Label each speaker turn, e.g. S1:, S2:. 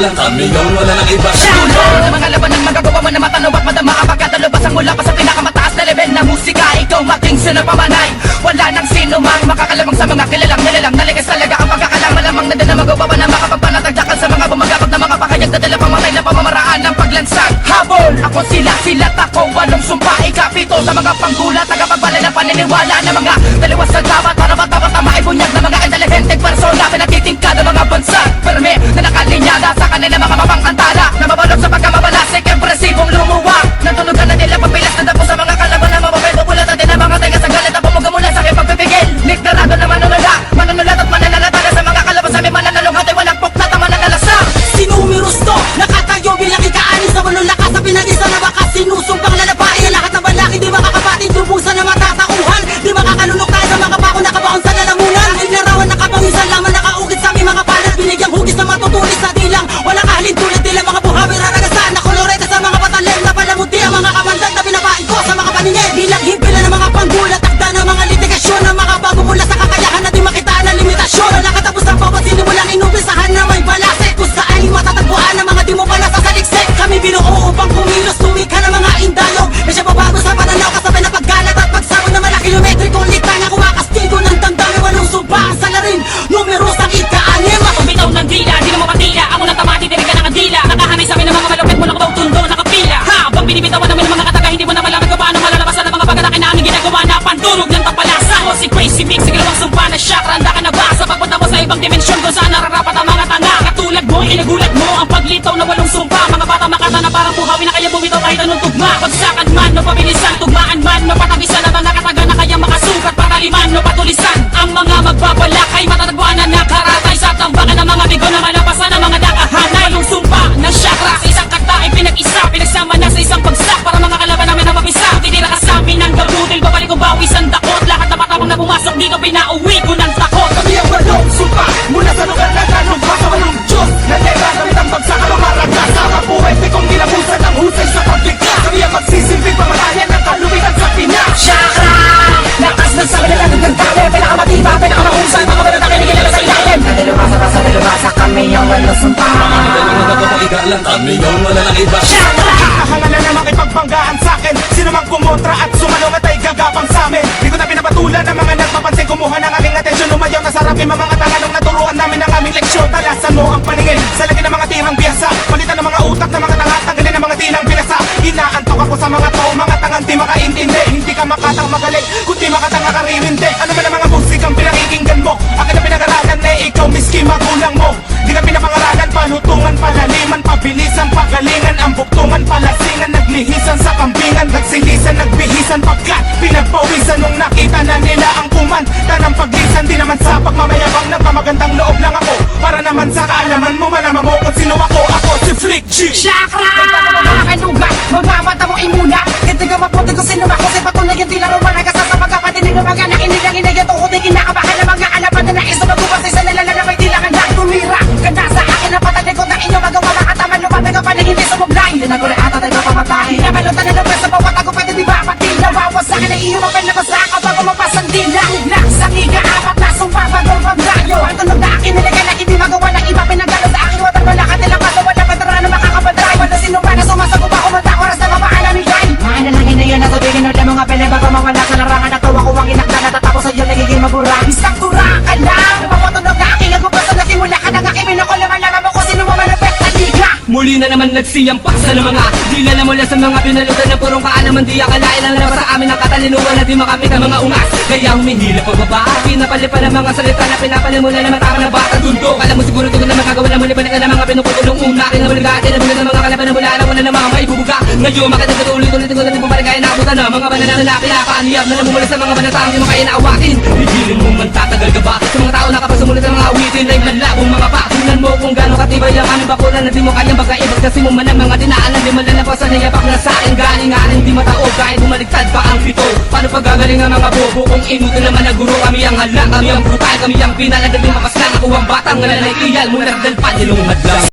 S1: lang kami yung wala nang iba sa
S2: Dulo na mga laban ng magagawa mo na matanaw at madama kapag katalabasang mula pa sa pinakamataas na level na musika. Ikaw maging sinapamanay, wala nang sino mang makakalamang sa mga kilalang nilalang. Nalikas talaga ang pagkakalang malamang na din na magawa pa na makapagpanatagdakan sa mga bumagabag na mga pakayag na dala pamatay na pamamaraan ng paglansag. Habol, ako silat ako, walong sumpa, ikapito sa mga panggulat, tagapagbala ng paniniwala na mga dalawa sa dapat para matawat ang maibunyag na mga intelihenteng persona pinagtitingkad ng mga bansa. Perme na nakalinyada sa kanila mga mapangantala na mabalog sa pagkamabalasik, impresibong lumuwag. Natunugan na nila papilas na dapo sa mga kalaban na mapapay bubulatan din ang mga tenga sa galit at pumuga mula sa aking pagpipigil. Niktarado na manunulat at mananalatala sa mga kalaban sa may mananalong hati walang puklat ang mananalasa.
S3: Sinumiros to, nakatayo bilang ika-anis na walong lakas sa pinag-isa na baka sinusumpang lalabain. Lahat ng balaki di makakapatid, tubusan na matatauhan. Di makakalunok tayo sa mga pako nakabaon sa lalamunan. Inarawan nakapawisan lamang nakaukit sa aming mga palat. Binigyang hugis na matutulis sa dilang, wala kahalin tulad nila mga buhawi raragasan. Na kolorete sa mga patalim na palamuti ang mga kamandag na pinapain ko sa mga paningin. Bilang himpila ng mga panggulat, takda ng mga litigasyon ng mga bago mula sa kakayahan na di makitaan ng limitasyon. Wala katapos ang bawat sinimulang inumpisahan na may balase kung saan matatagpuan ng mga di mo pala sa saliksik. Kami binuo upang kumilos, tumika ng mga indayog na siya babago sa pananaw kasabay na paggalat at pagsabot ng malaki kilometrikong litang ang kumakastigo ng damdami. Walong sumpa ang salarin, numeros ang ika-anim.
S2: Bitaw ng dila, di na mapatila. Ako ng tamati, tinig ka ng adila. Nakahanay sa amin ng mga malupit mo lang daw tundo, nakapila. Habang binibitawan namin ng mga kataga, hindi mo na malaman kung paano malalabasan ng mga pagkataki namin ginagawa na pandurog ng tampalasa. Ako si Crazy Mix, sa ginawang sumpa na chakra. Handa ka na ba sa pagpunta mo sa ibang dimensyon kung saan nararapat ang mga tanga? Katulad mo, inagulat mo ang paglitaw na walong sumpa. Mga bata makata na parang buhawi na kaya bumitaw kahit anong tugma. Pagsakan man, no pabilisan, tugmaan man, no patabisan na mga kataga na kaya makasukat. Paraliman, no patulisan, ang mga magbabalak ay matatagpuan na nakaratay sa tambakan ng mga bigo na malapasan ng mga nakahanay. Walong sumpa na chakra sa isang kata ay pinag-isa, pinagsama na sa isang bagsak para mga kalaban namin na mapisa. Tinira ka sa amin ng gabutil, babalik ko bawis ang dakot. Lahat na matapang na pumasok dito, pinauwi ko ng takot.
S1: Kami ang walong sumpa mula sa lugar na nanumpa sa walong Diyos na tera gamit ang bagsak ang mamaraga sa mabuhay kung ginabusan ng husay sa paglikha. Kami ang magsisilbing pamalayan ng kaluwitan sa Pinas.
S2: Chakra! Lakas ng sabi nila ng dami, pinakamatiba, pinakamahusay, mga banat na kinikilala sa ilalim. Dalubasa kami yung walong sumpa.
S1: Lang kami yung wala nang iba.
S2: Chakra!
S4: Kahangalan na makipagbanggaan sa'kin. Sino mang kumontra at sumanong at ay gagapang sa'min. Di ko na pinapatulan ng mga nagpapansin. Kumuha ng aming atensyon, lumayaw na sarap yung mga tanganong naturuan namin ng aming leksyon. Talasan mo ang paningin sa lagi ng mga tirang biyasa. Palitan ng mga utak ng mga tanga, tanggalin ng mga tinang binasa. Inaantok ako sa mga to, mga tangang di makaintindi. Hindi ka makatang magaling, kundi makatang karirindi. Ano man ang mga musikang pinakikinggan mo? Akin na pinag-aralan na ikaw miski magulang mo. Di ka pinapangaralan, panutungan, palaliman, pabilisan, pagalingan, ang buktungan, palasingan, naglihisan sa kambingan, nagsilisan, nagbihisan, pagkat pinagpawisan nung nakita na nila ang kumanta ng paglisan. Di naman sa pagmamayabang, nagmamagandang loob lang ako para naman sa kaalaman mo, malaman mo kung sino ako. Ako si Flick G.
S2: Chakra! Makakalugan, mamamata mo imuna. Hindi ka maputi kung sino ako. Sa patunay yung tila ruman, nagkasa sa pagkapatinig ng mga nakinig ang inay. Ito kuting kinakabahan ng mga alapan na nais na magpapasay sa nalalalabay. Tila ka na tumira. Ganda sa akin na patalikot na inyo magawa. Makataman lumabay ka pa na hindi sumublay. Hindi na ko na ata tayo mapamatay. Nabalutan na naman sa bawat ako pwede di ba pati. Nawawasakan na iyo mapay na basa ka bago mapasandila. Ugla sa higa apat na sumpa bago pagdayo. Ang tunog na akin nilagay na hindi magawa ng iba. Pinagalo sa akin watang malakat nilang kaso. Wala patara na makakabatay. Wala sino pa na sumasagot pa kumanta. Oras na mapaan namin kain. Mahanalangin na yun na sabihin ulit mga pele bago mawala sa larangan. Natawa ko ang inakda na tatapos sa iyo nagiging mabura. Isang tura ka lang. Napapatunog na aking agupasa na simula ka nang aking pinakulaman lang mo kung sino mo malapit na liga.
S5: Muli na naman nagsiyampak sa mga dila na mula sa mga pinalutan na purong kaalaman. Di akalain lang naman sa amin ang katalinuhan na di makamit ang mga ungas. Kaya humihila pababa, pinapalipan ang mga salita na pinapalimulan na matama na bata tundo. Alam mo siguro tugon na magagawa na muli balik na mga pinuputulong una. Kinabaligaan na muli ng mga kalaban na mula na wala na mga maibubuga. Ngayon makatagod ulit-ulit ko na di bumaligay na abutan na mga banana na pinapaaniyap na namumula sa mga banatang di makaya na awatin. Higilin mo man tatagal ka ba sa mga tao na kapasumulit ng mga awitin. Live na labong mga patunan mo kung gano'ng katibay ang aming bakulan na di mo kayang bagay. Kasi mo man ang mga dinaanan, di malalapasan na yapak na sa akin. Galinganin di mataog kahit bumaliktad pa ang pito. Paano pagagaling ang mga bobo kung inuto naman na guro? Kami ang halang, kami ang brutal, kami ang pinalagad di makaslang. Ako ang batang nalalay iyal, munag dalpan, nilong hadlang.